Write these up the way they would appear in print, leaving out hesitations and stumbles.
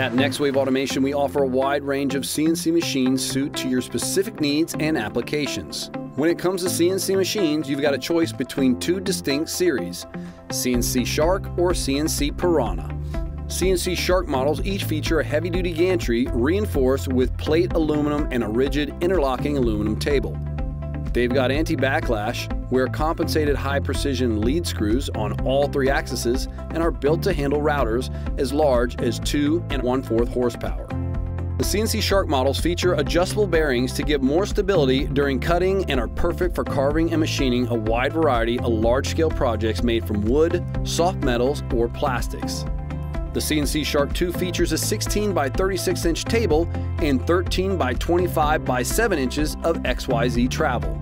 At NextWave Automation, we offer a wide range of CNC machines suited to your specific needs and applications. When it comes to CNC machines, you've got a choice between two distinct series, CNC Shark or CNC Piranha. CNC Shark models each feature a heavy-duty gantry reinforced with plate aluminum and a rigid interlocking aluminum table. They've got anti-backlash, where compensated high-precision lead screws on all three axes and are built to handle routers as large as 2 1/4 horsepower. The CNC Shark models feature adjustable bearings to give more stability during cutting and are perfect for carving and machining a wide variety of large-scale projects made from wood, soft metals, or plastics. The CNC Shark 2 features a 16 by 36 inch table and 13 by 25 by 7 inches of XYZ travel.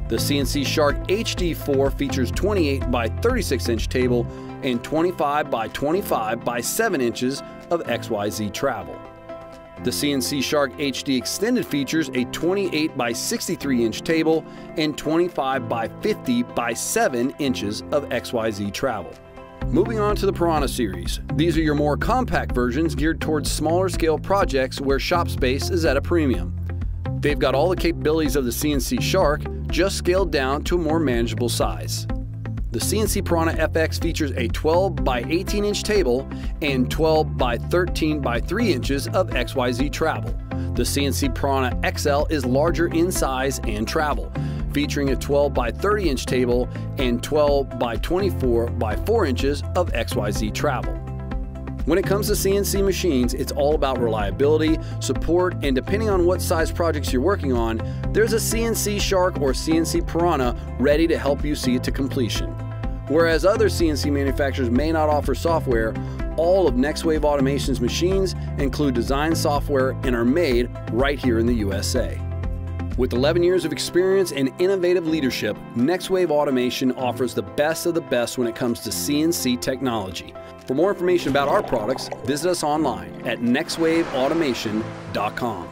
The CNC Shark HD04 features 28 by 36 inch table and 25 by 25 by 7 inches of XYZ travel. The CNC Shark HD Extended features a 28 by 63 inch table and 25 by 50 by 7 inches of XYZ travel. Moving on to the Piranha Series. These are your more compact versions geared towards smaller scale projects where shop space is at a premium. They've got all the capabilities of the CNC Shark, just scaled down to a more manageable size. The CNC Piranha FX features a 12 by 18 inch table and 12 by 13 by 3 inches of XYZ travel. The CNC Piranha XL is larger in size and travel, featuring a 12 by 30 inch table and 12 by 24 by 4 inches of XYZ travel. When it comes to CNC machines, it's all about reliability, support, and depending on what size projects you're working on, there's a CNC Shark or CNC Piranha ready to help you see it to completion. Whereas other CNC manufacturers may not offer software, all of NextWave Automation's machines include design software and are made right here in the USA. With 11 years of experience and innovative leadership, NextWave Automation offers the best of the best when it comes to CNC technology. For more information about our products, visit us online at nextwaveautomation.com.